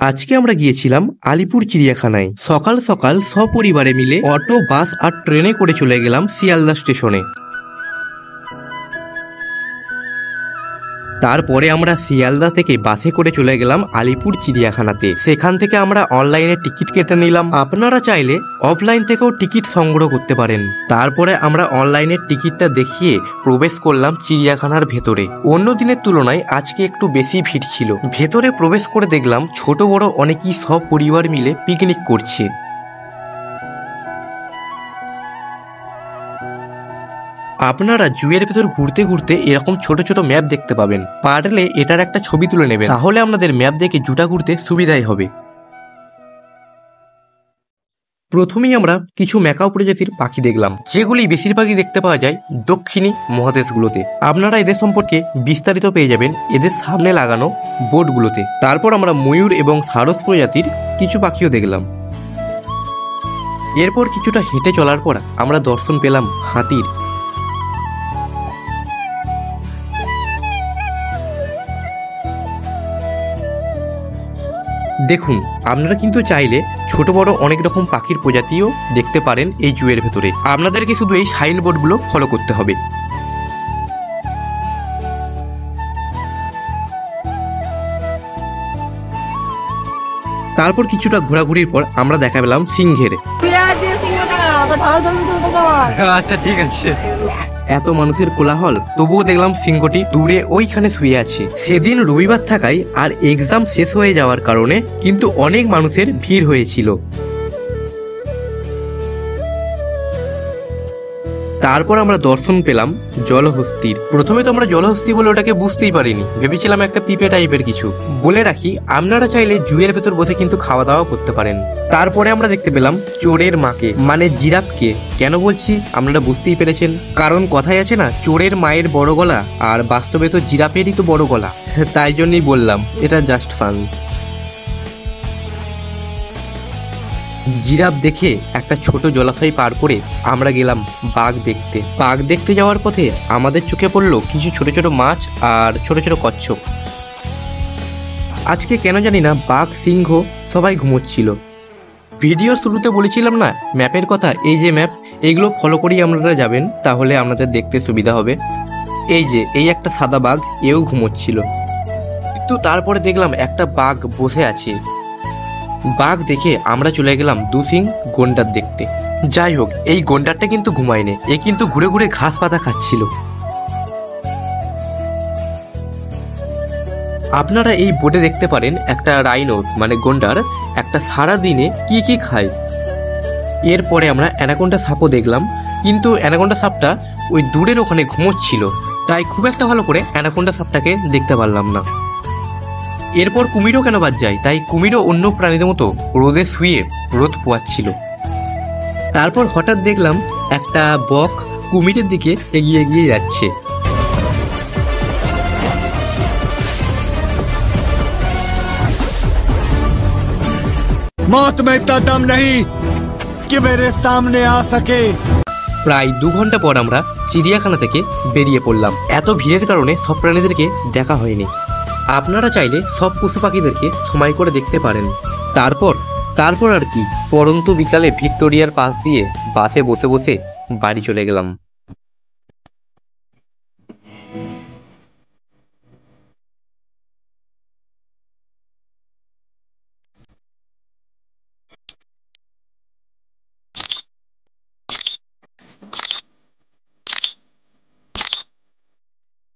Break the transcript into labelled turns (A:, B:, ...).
A: আজকে আমরা গিয়েছিলাম আলিপুর চিড়িয়াখানায়। সকাল সকাল সপরিবারে মিলে অটো, বাস আর ট্রেনে করে চলে গেলাম শিয়ালদা স্টেশনে। তারপরে আমরা শিয়ালদা থেকে বাসে করে চলে গেলাম আলিপুর চিড়িয়াখানাতে। সেখান থেকে আমরা অনলাইনে টিকিট কেটে নিলাম। আপনারা চাইলে অফলাইন থেকেও টিকিট সংগ্রহ করতে পারেন। তারপরে আমরা অনলাইনের টিকিটটা দেখিয়ে প্রবেশ করলাম চিড়িয়াখানার ভেতরে। অন্য দিনের তুলনায় আজকে একটু বেশি ভিড় ছিল। ভেতরে প্রবেশ করে দেখলাম ছোট বড় অনেকেই সব পরিবার মিলে পিকনিক করছে। আপনারা জুয়ের ভেতর ঘুরতে ঘুরতে এরকম ছোট ছোট ম্যাপ দেখতে পাবেন। পারলে এটার একটা ছবি তুলে নেবেন, তাহলে আপনাদের ম্যাপ দেখে জুটা ঘুরতে সুবিধাই হবে। প্রথমেই আমরা কিছু ম্যাকাও প্রজাতির পাখি দেখলাম, যেগুলি বেশিরভাগই দেখতে পাওয়া যায় দক্ষিণী মহাদেশগুলোতে। আপনারা এদের সম্পর্কে বিস্তারিত পেয়ে যাবেন এদের সামনে লাগানো বোর্ডগুলোতে। তারপর আমরা ময়ূর এবং সারস প্রজাতির কিছু পাখিও দেখলাম। এরপর কিছুটা হেঁটে চলার পর আমরা দর্শন পেলাম হাতির। দেখুন, আপনারা কিন্তু চাইলে ছোট বড় অনেক রকম পাখির প্রজাতিও দেখতে পারেন এই জুয়ের ভেতরে। আপনাদেরকে শুধু এই সাইনবোর্ডগুলো ফলো করতে হবে। তারপর কিছুটা ঘোরাঘুরির পর আমরা দেখা পেলাম সিংহের। আচ্ছা, ঠিক আছে। এত মানুষের কোলাহল, তবুও দেখলাম সিংহটি দূরে ওইখানে শুয়ে আছে। সেদিন রবিবার থাকায় আর এক্সাম শেষ হয়ে যাওয়ার কারণে কিন্তু অনেক মানুষের ভিড় হয়েছিল। তারপর আমরা দর্শন পেলাম জলহস্তির। প্রথমে তো আমরা জলহস্তি বলে ওটাকে বুঝতেই পারিনি, ভেবেছিলাম একটা পিঁপড়ে টাইপের কিছু। বলে রাখি, আপনারা চাইলে জুয়ের ভেতর বসে কিন্তু খাওয়া দাওয়া করতে পারেন। তারপরে আমরা দেখতে পেলাম চোরের মাকে, মানে জিরাফকে। কেন বলছি আপনারা বুঝতেই পেরেছেন, কারণ কথাই আছে না, চোরের মায়ের বড় গলা, আর বাস্তবে তো জিরাফেরই তো বড় গলা, তাই জন্যই বললাম, এটা জাস্ট ফান। জিরাফ দেখে একটা ছোট জলাশয় পার করে আমরা গেলাম বাঘ দেখতে। বাঘ দেখতে যাওয়ার পথে আমাদের চোখে পড়লো কিছু ছোট ছোট মাছ আর ছোট ছোট কচ্ছপ। আজকে কেন জানি না বাঘ, সিংহ সবাই ঘুমোচ্ছিল। ভিডিও শুরুতে বলেছিলাম না ম্যাপের কথা, এই যে ম্যাপ, এইগুলো ফলো করেই আপনারা যাবেন, তাহলে আপনাদের দেখতে সুবিধা হবে। এই যে এই একটা সাদা বাঘ, এও ঘুমোচ্ছিল। কিন্তু তারপরে দেখলাম একটা বাঘ বসে আছে। বাঘ দেখে আমরা চলে গেলাম দুসিং গন্ডার দেখতে। যাই হোক, এই গন্ডারটা কিন্তু ঘুমায়নি, এ কিন্তু ঘুরে ঘুরে ঘাস পাতা খাচ্ছিল। আপনারা এই বোর্ডে দেখতে পারেন একটা রাইনো মানে গন্ডার একটা সারা দিনে কি কি খায়। এরপরে আমরা অ্যানাকোন্ডা সাপও দেখলাম, কিন্তু অ্যানাকোন্ডা সাপটা ওই দূরের ওখানে ঘুমোচ্ছিল, তাই খুব একটা ভালো করে অ্যানাকোন্ডা সাপটাকে দেখতে পারলাম না। এরপর কুমিরও কেন বাদ যায়, তাই কুমিরও অন্য প্রাণীদের মতো রোদে শুয়ে রোদ পোয়াচ্ছিল। তারপর হঠাৎ দেখলাম একটা বক কুমিরের দিকে এগিয়ে এগিয়ে যাচ্ছে।
B: मौत में इतना दम नहीं कि मेरे सामने आ सके।
A: প্রায় 2 ঘন্টা পর আমরা চিড়িয়াখানা থেকে বেরিয়ে পড়লাম। এত ভিড়ের কারণে সব প্রাণীদেরকে দেখা হয়নি। আপনারা চাইলে সব পশু পাখিদেরকে সময় করে দেখতে পারেন। তারপর আর কি, পরন্তু বিকালে ভিক্টোরিয়ার পাশ দিয়ে বাসে বসে বসে বাড়ি চলে গেলাম।